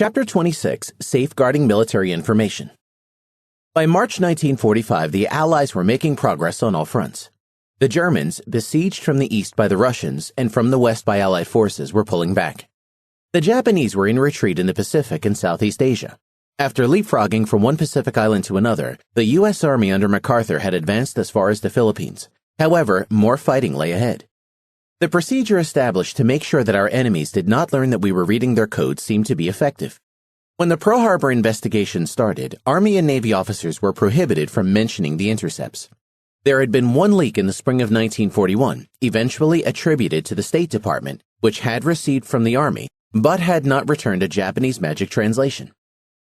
Chapter 26, Safeguarding Military Information. By March 1945, the Allies were making progress on all fronts. The Germans, besieged from the east by the Russians and from the west by Allied forces, were pulling back. The Japanese were in retreat in the Pacific and Southeast Asia. After leapfrogging from one Pacific island to another, the U.S. Army under MacArthur had advanced as far as the Philippines. However, more fighting lay ahead. The procedure established to make sure that our enemies did not learn that we were reading their code seemed to be effective. When the Pearl Harbor investigation started, Army and Navy officers were prohibited from mentioning the intercepts. There had been one leak in the spring of 1941, eventually attributed to the State Department, which had received from the Army, but had not returned a Japanese magic translation.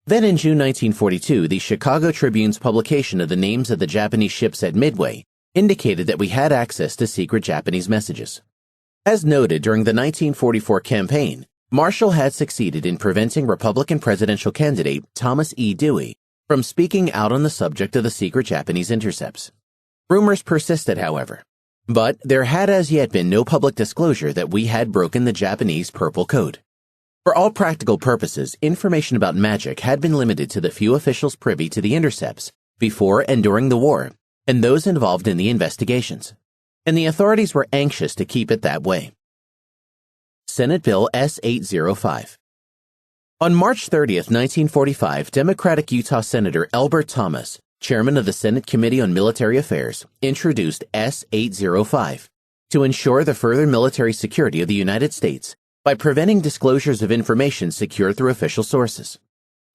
Then in June 1942, the Chicago Tribune's publication of the names of the Japanese ships at Midway indicated that we had access to secret Japanese messages. As noted during the 1944 campaign, Marshall had succeeded in preventing Republican presidential candidate Thomas E. Dewey from speaking out on the subject of the secret Japanese intercepts. Rumors persisted, however, but there had as yet been no public disclosure that we had broken the Japanese Purple Code. For all practical purposes, information about magic had been limited to the few officials privy to the intercepts before and during the war, and those involved in the investigations, and the authorities were anxious to keep it that way. Senate Bill S-805. On March 30, 1945, Democratic Utah Senator Elbert Thomas, chairman of the Senate Committee on Military Affairs, introduced S-805 to ensure the further military security of the United States by preventing disclosures of information secured through official sources.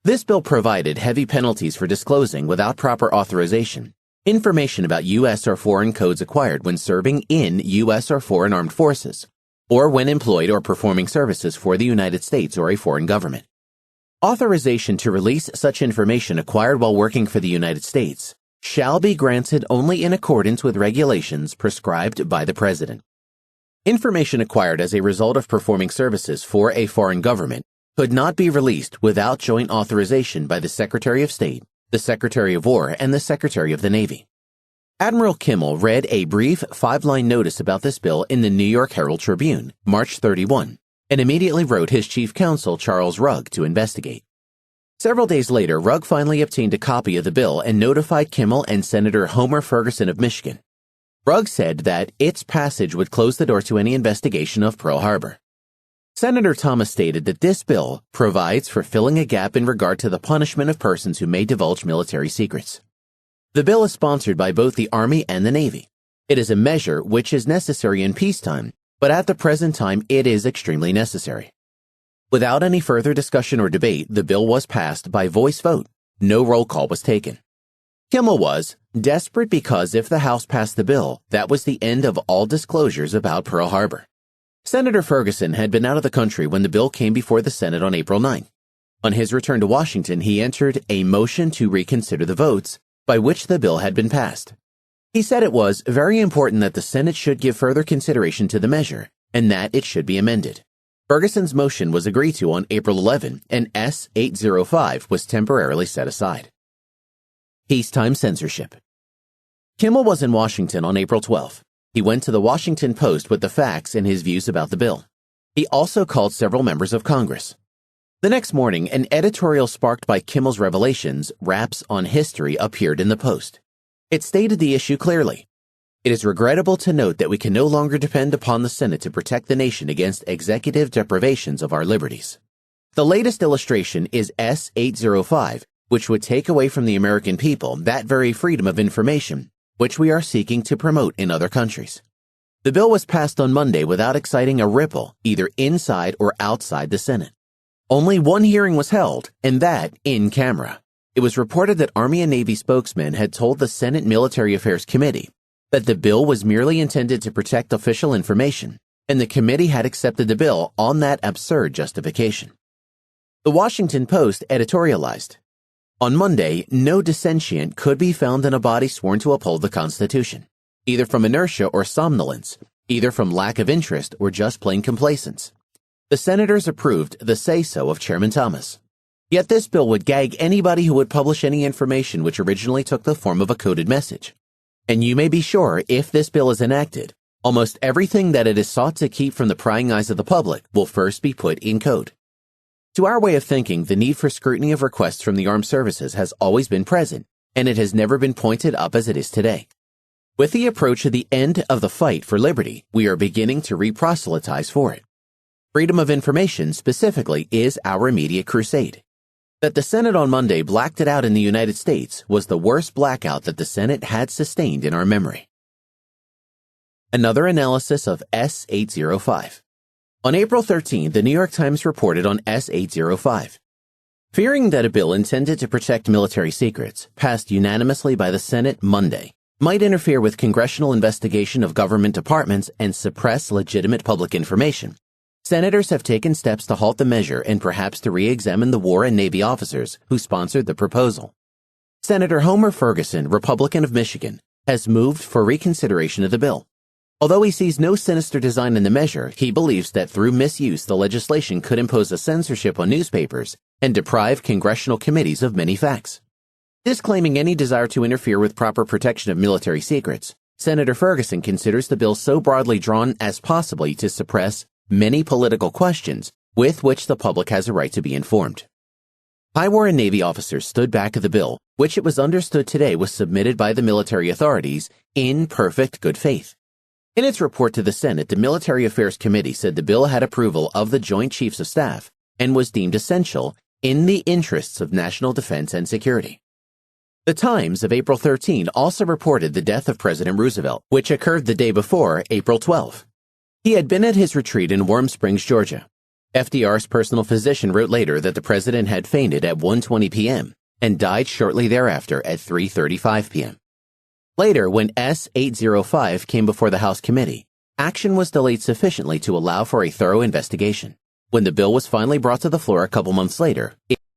This bill provided heavy penalties for disclosing, without proper authorization, information about U.S. or foreign codes acquired when serving in U.S. or foreign armed forces, or when employed or performing services for the United States or a foreign government. Authorization to release such information acquired while working for the United States shall be granted only in accordance with regulations prescribed by the President. Information acquired as a result of performing services for a foreign government could not be released without joint authorization by the Secretary of State, the Secretary of War, and the Secretary of the Navy. Admiral Kimmel read a brief 5-line notice about this bill in the New York Herald Tribune, March 31, and immediately wrote his chief counsel, Charles Rugg, to investigate. Several days later, Rugg finally obtained a copy of the bill and notified Kimmel and Senator Homer Ferguson of Michigan. Rugg said that its passage would close the door to any investigation of Pearl Harbor. Senator Thomas stated that this bill provides for filling a gap in regard to the punishment of persons who may divulge military secrets. The bill is sponsored by both the Army and the Navy. It is a measure which is necessary in peacetime, but at the present time it is extremely necessary. Without any further discussion or debate, the bill was passed by voice vote. No roll call was taken. Kimmel was desperate because if the House passed the bill, that was the end of all disclosures about Pearl Harbor. Senator Ferguson had been out of the country when the bill came before the Senate on April 9. On his return to Washington, he entered a motion to reconsider the votes by which the bill had been passed. He said it was very important that the Senate should give further consideration to the measure and that it should be amended. Ferguson's motion was agreed to on April 11, and S-805 was temporarily set aside. Peacetime censorship. Kimmel was in Washington on April 12. He went to the Washington Post with the facts and his views about the bill. He also called several members of Congress. The next morning, an editorial sparked by Kimmel's revelations, Raps on History, appeared in the Post. It stated the issue clearly. It is regrettable to note that we can no longer depend upon the Senate to protect the nation against executive deprivations of our liberties. The latest illustration is S-805, which would take away from the American people that very freedom of information which we are seeking to promote in other countries. The bill was passed on Monday without exciting a ripple either inside or outside the Senate. Only one hearing was held, and that in camera. It was reported that Army and Navy spokesmen had told the Senate Military Affairs Committee that the bill was merely intended to protect official information, and the committee had accepted the bill on that absurd justification. The Washington Post editorialized, "On Monday, no dissentient could be found in a body sworn to uphold the Constitution, either from inertia or somnolence, either from lack of interest or just plain complacence. The senators approved the say-so of Chairman Thomas. Yet this bill would gag anybody who would publish any information which originally took the form of a coded message. And you may be sure, if this bill is enacted, almost everything that it is sought to keep from the prying eyes of the public will first be put in code." To our way of thinking, the need for scrutiny of requests from the armed services has always been present, and it has never been pointed up as it is today. With the approach of the end of the fight for liberty, we are beginning to re-proselytize for it. Freedom of information, specifically, is our immediate crusade. That the Senate on Monday blacked it out in the United States was the worst blackout that the Senate had sustained in our memory. Another analysis of S-805. On April 13, the New York Times reported on S-805. Fearing that a bill intended to protect military secrets, passed unanimously by the Senate Monday, might interfere with congressional investigation of government departments and suppress legitimate public information, senators have taken steps to halt the measure and perhaps to re-examine the War and Navy officers who sponsored the proposal. Senator Homer Ferguson, Republican of Michigan, has moved for reconsideration of the bill. Although he sees no sinister design in the measure, he believes that through misuse the legislation could impose a censorship on newspapers and deprive congressional committees of many facts. Disclaiming any desire to interfere with proper protection of military secrets, Senator Ferguson considers the bill so broadly drawn as possibly to suppress many political questions with which the public has a right to be informed. High War and Navy officers stood back of the bill, which it was understood today was submitted by the military authorities in perfect good faith. In its report to the Senate, the Military Affairs Committee said the bill had approval of the Joint Chiefs of Staff and was deemed essential in the interests of national defense and security. The Times of April 13 also reported the death of President Roosevelt, which occurred the day before, April 12. He had been at his retreat in Warm Springs, Georgia. FDR's personal physician wrote later that the president had fainted at 1:20 p.m. and died shortly thereafter at 3:35 p.m. Later, when S-805 came before the House committee, action was delayed sufficiently to allow for a thorough investigation. When the bill was finally brought to the floor a couple months later,